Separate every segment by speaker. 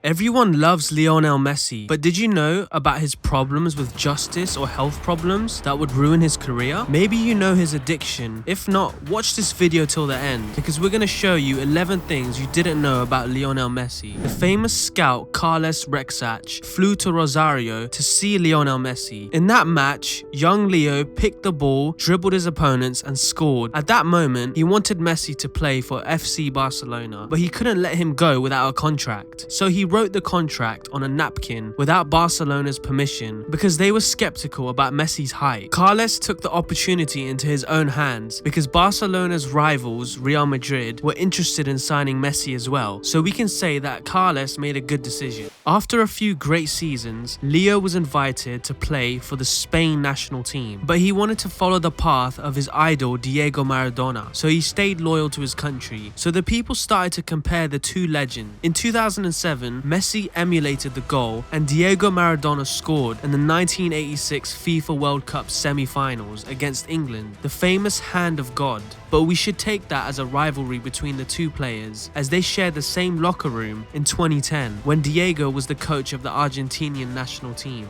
Speaker 1: Everyone loves Lionel Messi, but did you know about his problems with justice or health problems that would ruin his career? Maybe you know his addiction. If not, watch this video till the end, because we're going to show you 11 things you didn't know about Lionel Messi. The famous scout Carles Rexach flew to Rosario to see Lionel Messi. In that match, young Leo picked the ball, dribbled his opponents and scored. At that moment, he wanted Messi to play for FC Barcelona, but he couldn't let him go without a contract. So he wrote the contract on a napkin without Barcelona's permission because they were skeptical about Messi's height. Carles took the opportunity into his own hands because Barcelona's rivals, Real Madrid, were interested in signing Messi as well. So we can say that Carles made a good decision. After a few great seasons, Leo was invited to play for the Spain national team, but he wanted to follow the path of his idol Diego Maradona, so he stayed loyal to his country. So the people started to compare the two legends. In 2007, Messi emulated the goal and Diego Maradona scored in the 1986 FIFA World Cup semi-finals against England, the famous hand of God. But we should take that as a rivalry between the two players, as they shared the same locker room in 2010 when Diego was the coach of the Argentinian national team.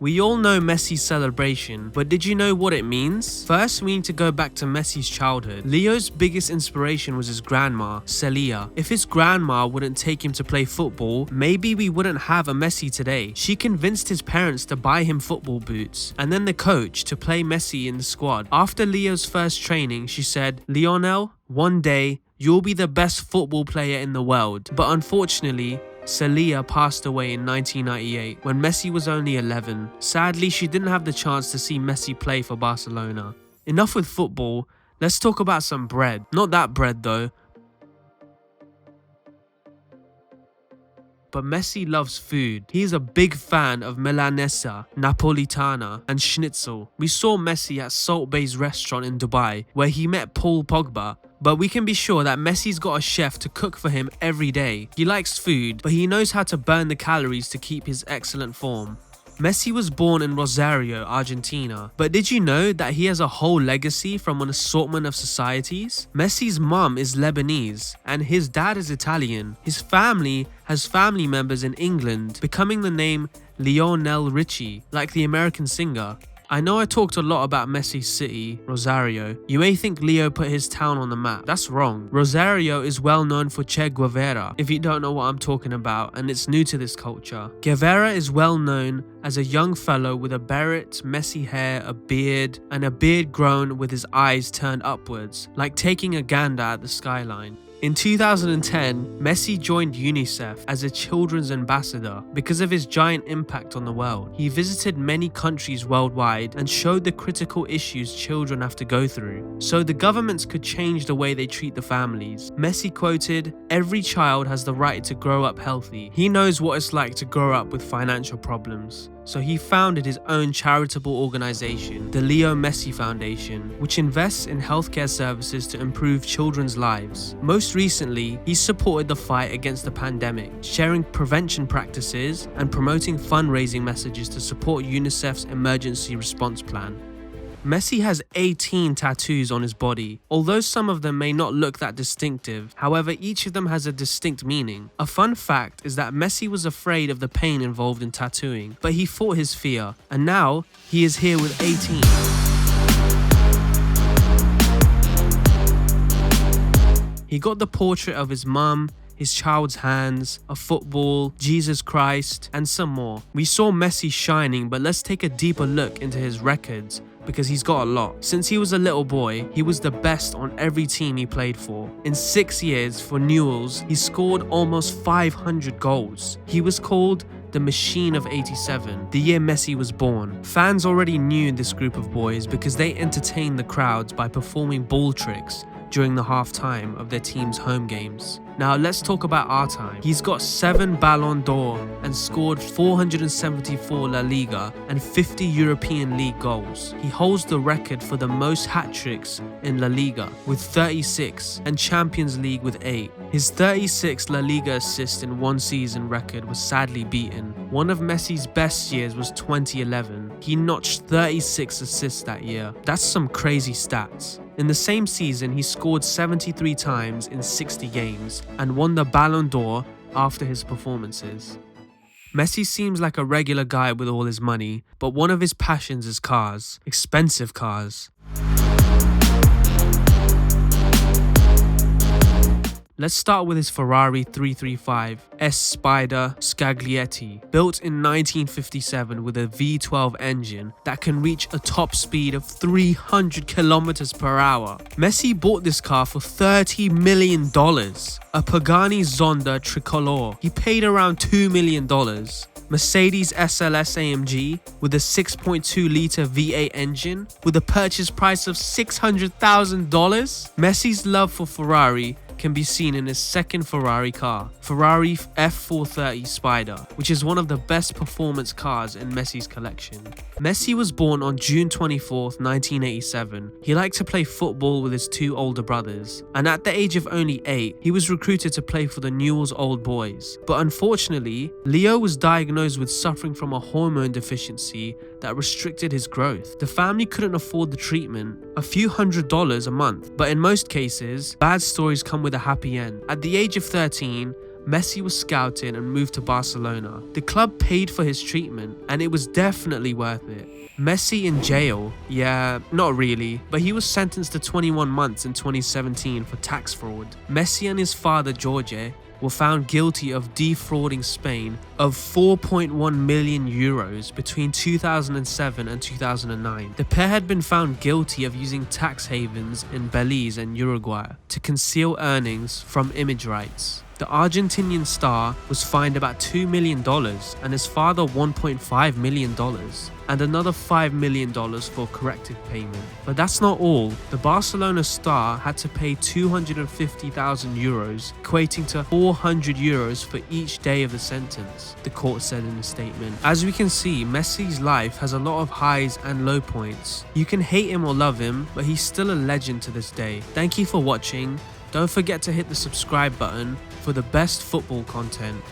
Speaker 1: We all know Messi's celebration, but did you know what it means? First, we need to go back to Messi's childhood. Leo's biggest inspiration was his grandma, Celia. If his grandma wouldn't take him to play football, maybe we wouldn't have a Messi today. She convinced his parents to buy him football boots, and then the coach to play Messi in the squad. After Leo's first training, she said, "Lionel, one day, you'll be the best football player in the world." But unfortunately, Celia passed away in 1998 when Messi was only 11. Sadly, she didn't have the chance to see Messi play for Barcelona. Enough with football, let's talk about some bread. Not that bread though. But Messi loves food. He is a big fan of milanesa, napolitana and schnitzel. We saw Messi at Salt Bay's restaurant in Dubai where he met Paul Pogba. But we can be sure that Messi's got a chef to cook for him every day. He likes food, but he knows how to burn the calories to keep his excellent form. Messi was born in Rosario, Argentina, but did you know that he has a whole legacy from an assortment of societies? Messi's mum is Lebanese and his dad is Italian. His family has family members in England, becoming the name Lionel Richie, like the American singer. I know I talked a lot about Messi's city, Rosario. You may think Leo put his town on the map. That's wrong. Rosario is well known for Che Guevara, if you don't know what I'm talking about and it's new to this culture. Guevara is well known as a young fellow with a beret, messy hair, a beard grown with his eyes turned upwards, like taking a gander at the skyline. In 2010, Messi joined UNICEF as a children's ambassador because of his giant impact on the world. He visited many countries worldwide and showed the critical issues children have to go through, so the governments could change the way they treat the families. Messi quoted, "Every child has the right to grow up healthy. He knows what it's like to grow up with financial problems." So he founded his own charitable organization, the Leo Messi Foundation, which invests in healthcare services to improve children's lives. Most recently, he supported the fight against the pandemic, sharing prevention practices and promoting fundraising messages to support UNICEF's emergency response plan. Messi has 18 tattoos on his body, although some of them may not look that distinctive. However, each of them has a distinct meaning. A fun fact is that Messi was afraid of the pain involved in tattooing, but he fought his fear, and now he is here with 18. He got the portrait of his mum, his child's hands, a football, Jesus Christ, and some more. We saw Messi shining, but let's take a deeper look into his records, because he's got a lot. Since he was a little boy, he was the best on every team he played for. In 6 years for Newell's, he scored almost 500 goals. He was called the Machine of 87, the year Messi was born. Fans already knew this group of boys because they entertained the crowds by performing ball tricks during the halftime of their team's home games. Now let's talk about our time. He's got 7 Ballon d'Or and scored 474 La Liga and 50 European League goals. He holds the record for the most hat-tricks in La Liga with 36 and Champions League with 8. His 36 La Liga assists in one season record was sadly beaten. One of Messi's best years was 2011. He notched 36 assists that year. That's some crazy stats. In the same season, he scored 73 times in 60 games and won the Ballon d'Or after his performances. Messi seems like a regular guy with all his money, but one of his passions is cars, expensive cars. Let's start with his Ferrari 335 S Spider Scaglietti, built in 1957 with a V12 engine that can reach a top speed of 300 kilometers per hour. Messi bought this car for $30 million, a Pagani Zonda Tricolor. He paid around $2 million. Mercedes SLS AMG with a 6.2-litre V8 engine with a purchase price of $600,000. Messi's love for Ferrari can be seen in his second Ferrari car, Ferrari F430 Spider, which is one of the best performance cars in Messi's collection. Messi was born on June 24th, 1987. He liked to play football with his two older brothers, and at the age of only 8, he was recruited to play for the Newell's Old Boys. But unfortunately, Leo was diagnosed with suffering from a hormone deficiency that restricted his growth. The family couldn't afford the treatment, a few $100s a month, but in most cases, bad stories come with a happy end. At the age of 13, Messi was scouted and moved to Barcelona. The club paid for his treatment, and it was definitely worth it. Messi in jail? Yeah, not really, but he was sentenced to 21 months in 2017 for tax fraud. Messi and his father Jorge were found guilty of defrauding Spain of 4.1 million euros between 2007 and 2009. The pair had been found guilty of using tax havens in Belize and Uruguay to conceal earnings from image rights. The Argentinian star was fined about $2 million and his father $1.5 million and another $5 million for corrective payment. But that's not all. The Barcelona star had to pay 250,000 euros, equating to 400 euros for each day of the sentence, the court said in a statement. As we can see, Messi's life has a lot of highs and low points. You can hate him or love him, but he's still a legend to this day. Thank you for watching. Don't forget to hit the subscribe button for the best football content.